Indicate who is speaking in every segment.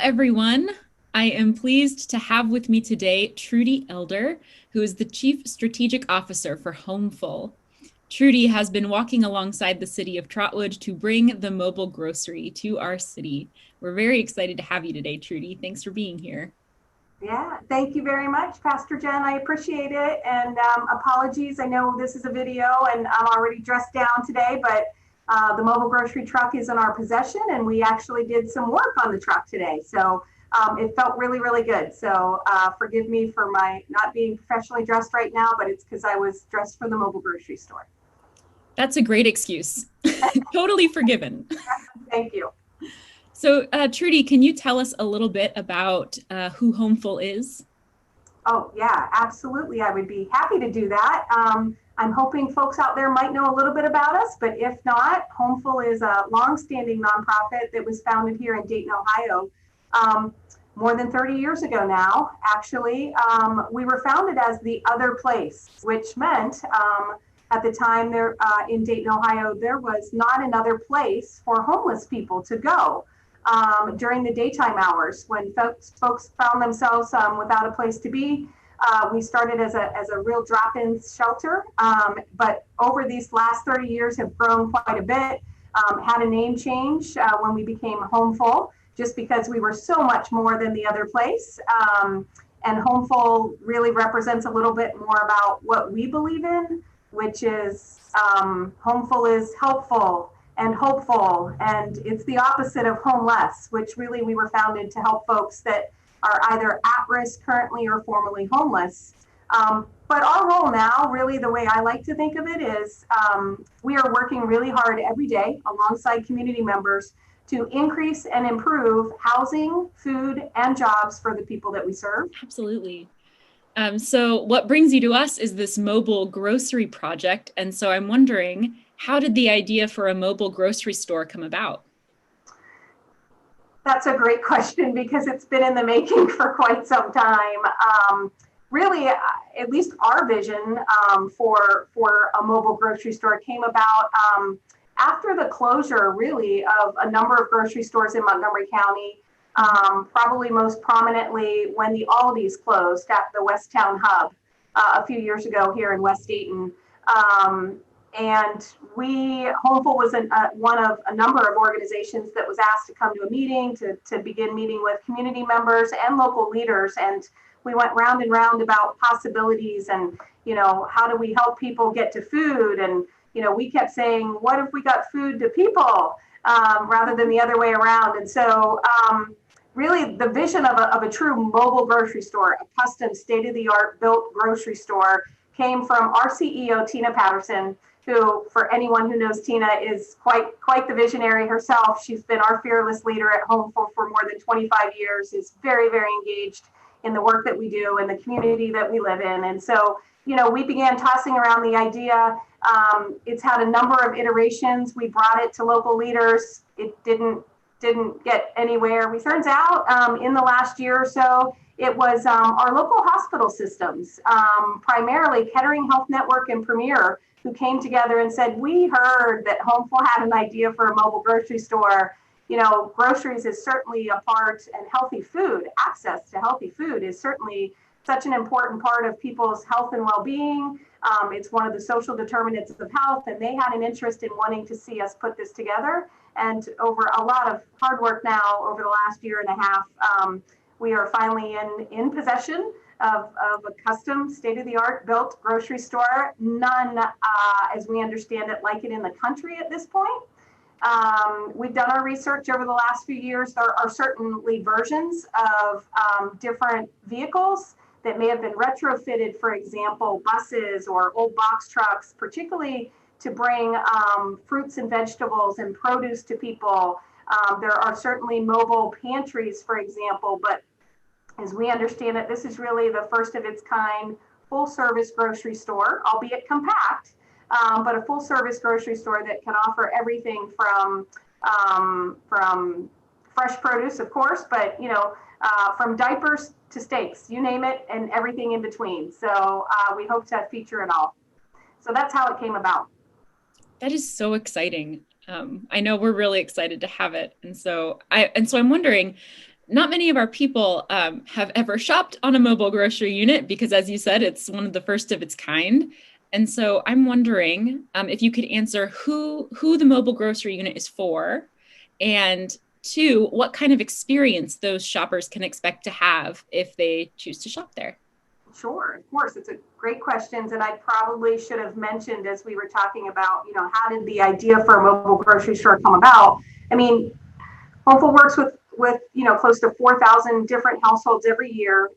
Speaker 1: everyone. I am pleased to have with me today Trudy Elder, who is the Chief Strategic Officer for Homeful. Trudy has been walking alongside the city of Trotwood to bring the mobile grocery to our city. We're very excited to have you today, Trudy. Thanks for being here.
Speaker 2: Yeah, thank you very much, Pastor Jen. I appreciate it. And apologies, I know this is a video and I'm already dressed down today, but the mobile grocery truck is in our possession and we actually did some work on the truck today. So it felt really, really good. So forgive me for my not being professionally dressed right now, but it's because I was dressed for the mobile grocery store.
Speaker 1: That's a great excuse. Totally forgiven.
Speaker 2: Thank you.
Speaker 1: So, Trudy, can you tell us a little bit about who Homeful is?
Speaker 2: Oh, yeah, absolutely. I would be happy to do that. I'm hoping folks out there might know a little bit about us, but if not, Homeful is a longstanding nonprofit that was founded here in Dayton, Ohio, more than 30 years ago now. Actually, we were founded as the other place, which meant at the time there in Dayton, Ohio, there was not another place for homeless people to go during the daytime hours when folks found themselves without a place to be. We started as a real drop-in shelter, but over these last 30 years have grown quite a bit. Had a name change when we became Homeful, just because we were so much more than the other place. And Homeful really represents a little bit more about what we believe in, which is Homeful is helpful and hopeful, and it's the opposite of homeless, which really we were founded to help folks that are either at risk currently or formerly homeless. But our role now, really the way I like to think of it is we are working really hard every day alongside community members to increase and improve housing, food, and jobs for the people that we serve.
Speaker 1: Absolutely. So what brings you to us is this mobile grocery project. And so I'm wondering, how did the idea for a mobile grocery store come about?
Speaker 2: That's a great question because it's been in the making for quite some time. Really, at least our vision for a mobile grocery store came about after the closure, really, of a number of grocery stores in Montgomery County. Probably most prominently when the Aldi's closed at the Westtown Hub a few years ago here in West Dayton. And Homeful was one of a number of organizations that was asked to come to a meeting to begin meeting with community members and local leaders. And we went round and round about possibilities and, how do we help people get to food? And, we kept saying, what if we got food to people rather than the other way around? And so really the vision of a true mobile grocery store, a custom state-of-the-art built grocery store came from our CEO, Tina Patterson, who, for anyone who knows Tina, is quite the visionary herself. She's been our fearless leader at Homeful for more than 25 years, is very, very engaged in the work that we do and the community that we live in. And so, we began tossing around the idea. It's had a number of iterations. We brought it to local leaders. It didn't get anywhere. It turns out in the last year or so, it was our local hospital systems, primarily Kettering Health Network and Premier, who came together and said, we heard that Homeful had an idea for a mobile grocery store. Groceries is certainly a part, and healthy food, access to healthy food is certainly such an important part of people's health and well-being. It's one of the social determinants of health, and they had an interest in wanting to see us put this together. And over a lot of hard work now over the last year and a half, we are finally in possession of a custom state-of-the-art built grocery store. None, as we understand it, like it in the country at this point. We've done our research over the last few years. There are certainly versions of different vehicles that may have been retrofitted, for example, buses or old box trucks, particularly to bring fruits and vegetables and produce to people. There are certainly mobile pantries, for example, but as we understand it, this is really the first of its kind full service grocery store, albeit compact, but a full service grocery store that can offer everything from fresh produce, of course, but from diapers to steaks, you name it, and everything in between. So we hope to feature it all. So that's how it came about.
Speaker 1: That is so exciting. I know we're really excited to have it. And so I'm wondering, not many of our people have ever shopped on a mobile grocery unit because, as you said, it's one of the first of its kind. And so I'm wondering if you could answer who the mobile grocery unit is for, and two, what kind of experience those shoppers can expect to have if they choose to shop there.
Speaker 2: Sure, of course. It's a great questions, and I probably should have mentioned as we were talking about, how did the idea for a mobile grocery store come about? I mean, Homeful works with close to 4,000 different households every year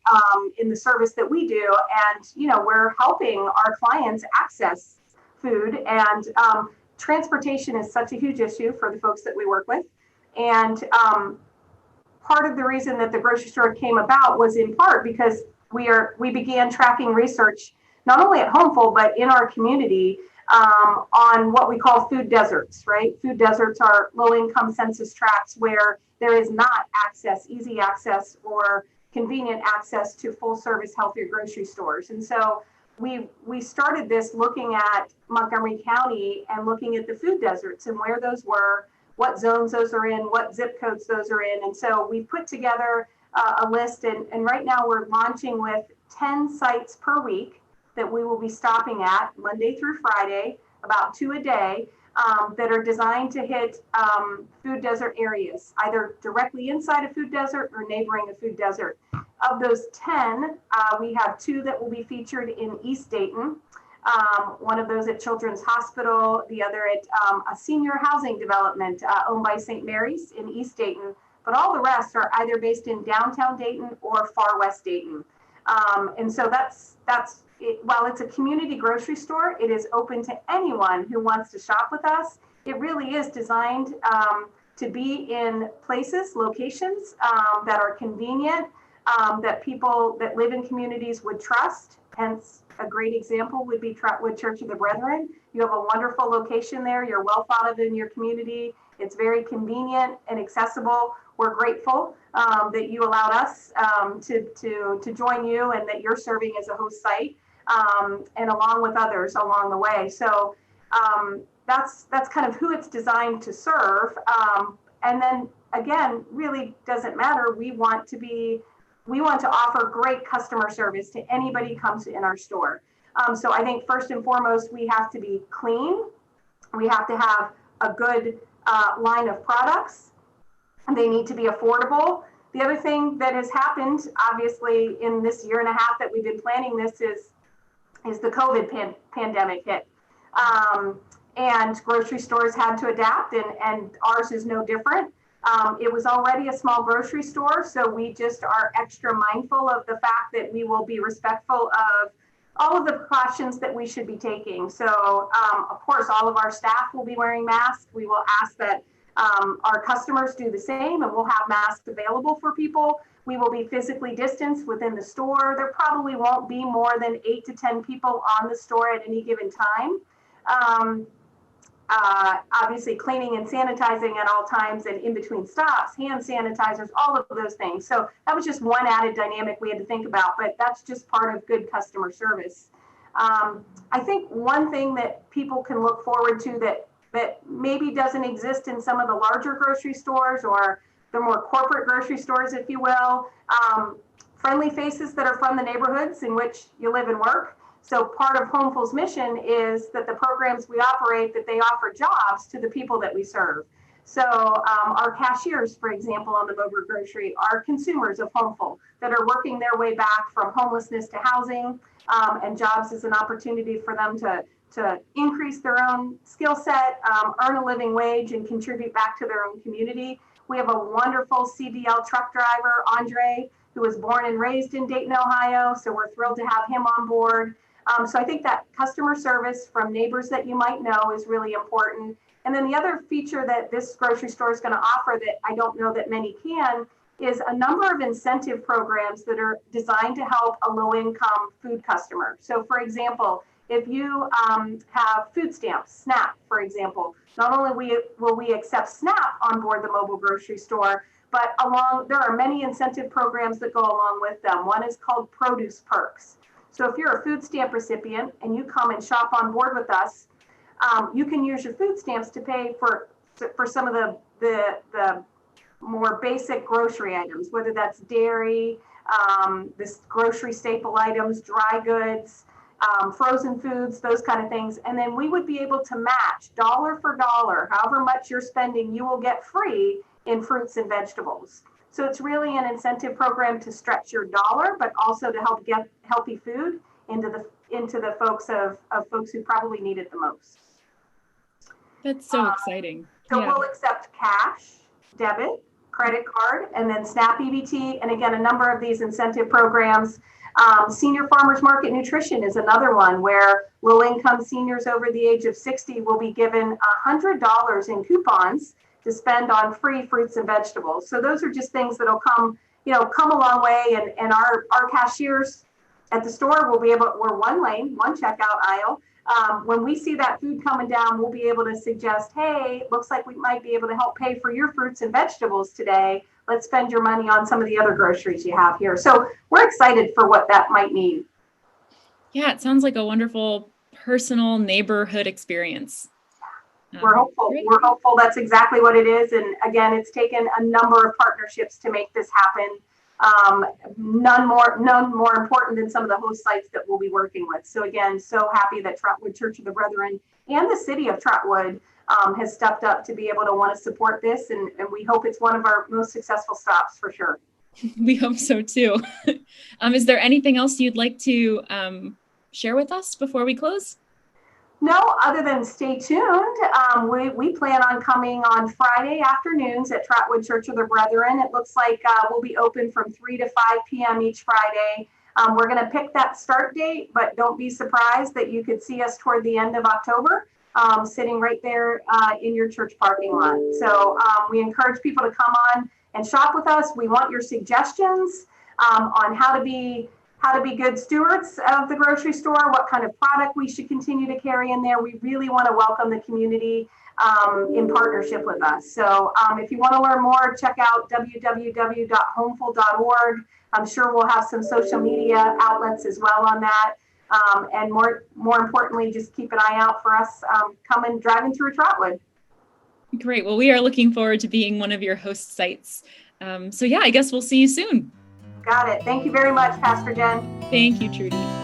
Speaker 2: in the service that we do, and we're helping our clients access food, and transportation is such a huge issue for the folks that we work with, and part of the reason that the grocery store came about was in part because we began tracking research not only at Homeful but in our community on what we call food deserts, right? Food deserts are low-income census tracts where there is not easy access or convenient access to full-service healthier grocery stores. And so we started this looking at Montgomery County and looking at the food deserts and where those were, what zones those are in, what zip codes those are in. And so we put together a list, and right now we're launching with 10 sites per week that we will be stopping at Monday through Friday, about 2 a day, that are designed to hit food desert areas, either directly inside a food desert or neighboring a food desert. Of those 10, we have 2 that will be featured in East Dayton. One of those at Children's Hospital, the other at a senior housing development owned by St. Mary's in East Dayton. But all the rest are either based in downtown Dayton or far west Dayton. And so that's it. While it's a community grocery store, it is open to anyone who wants to shop with us. It really is designed to be in places, locations that are convenient, that people that live in communities would trust. Hence, a great example would be Trotwood Church of the Brethren. You have a wonderful location there. You're well thought of in your community. It's very convenient and accessible. We're grateful that you allowed us to join you and that you're serving as a host site and along with others along the way. So that's kind of who it's designed to serve. And then again, really doesn't matter. We want to offer great customer service to anybody who comes in our store. So I think first and foremost, we have to be clean. We have to have a good line of products. They need to be affordable. The other thing that has happened, obviously, in this year and a half that we've been planning this is the COVID pandemic hit. And grocery stores had to adapt, and ours is no different. It was already a small grocery store, so we just are extra mindful of the fact that we will be respectful of all of the precautions that we should be taking. So, of course, all of our staff will be wearing masks. We will ask that our customers do the same, and we'll have masks available for people. We will be physically distanced within the store. There probably won't be more than 8 to 10 people on the store at any given time. Obviously cleaning and sanitizing at all times and in between stops, hand sanitizers, all of those things. So that was just one added dynamic we had to think about, but that's just part of good customer service. I think one thing that people can look forward to that maybe doesn't exist in some of the larger grocery stores or the more corporate grocery stores, if you will, friendly faces that are from the neighborhoods in which you live and work. So part of Homefull's mission is that the programs we operate, that they offer jobs to the people that we serve. So our cashiers, for example, on the mobile grocery are consumers of Homefull that are working their way back from homelessness to housing, and jobs is an opportunity for them to increase their own skill set, earn a living wage, and contribute back to their own community. We have a wonderful CDL truck driver, Andre, who was born and raised in Dayton, Ohio. So we're thrilled to have him on board. So I think that customer service from neighbors that you might know is really important. And then the other feature that this grocery store is going to offer that I don't know that many can is a number of incentive programs that are designed to help a low-income food customer. So for example, if you have food stamps, SNAP, for example, not only will we accept SNAP on board the mobile grocery store, but there are many incentive programs that go along with them. One is called Produce Perks. So if you're a food stamp recipient and you come and shop on board with us, you can use your food stamps to pay for some of the more basic grocery items, whether that's dairy, this grocery staple items, dry goods, frozen foods, those kind of things. And then we would be able to match dollar for dollar, however much you're spending, you will get free in fruits and vegetables. So it's really an incentive program to stretch your dollar, but also to help get healthy food into the folks who probably need it the most.
Speaker 1: That's so exciting.
Speaker 2: So we'll accept cash, debit, credit card, and then SNAP EBT. And again, a number of these incentive programs. Senior Farmers Market Nutrition is another one where low-income seniors over the age of 60 will be given $100 in coupons to spend on free fruits and vegetables. So those are just things that'll come a long way. And our cashiers at the store will be able, we're one lane, one checkout aisle. When we see that food coming down, we'll be able to suggest, hey, looks like we might be able to help pay for your fruits and vegetables today. Let's spend your money on some of the other groceries you have here. So we're excited for what that might mean.
Speaker 1: Yeah, it sounds like a wonderful personal neighborhood experience.
Speaker 2: We're hopeful. Great. We're hopeful that's exactly what it is. And again, it's taken a number of partnerships to make this happen. None more important than some of the host sites that we'll be working with. So again, so happy that Trotwood Church of the Brethren and the city of Trotwood has stepped up to be able to want to support this. And we hope it's one of our most successful stops for sure.
Speaker 1: We hope so too. Is there anything else you'd like to share with us before we close?
Speaker 2: No, other than stay tuned. We plan on coming on Friday afternoons at Trotwood Church of the Brethren. It looks like we'll be open from 3 to 5 p.m. each Friday. We're going to pick that start date, but don't be surprised that you could see us toward the end of October, sitting right there in your church parking lot. So we encourage people to come on and shop with us. We want your suggestions on how to be good stewards of the grocery store, what kind of product we should continue to carry in there. We really want to welcome the community in partnership with us. So if you want to learn more, check out www.homefull.org. I'm sure we'll have some social media outlets as well on that. And more importantly, just keep an eye out for us driving through Trotwood.
Speaker 1: Great. Well, we are looking forward to being one of your host sites. So yeah, I guess we'll see you soon.
Speaker 2: Got it. Thank you very much, Pastor Jen.
Speaker 1: Thank you, Trudy.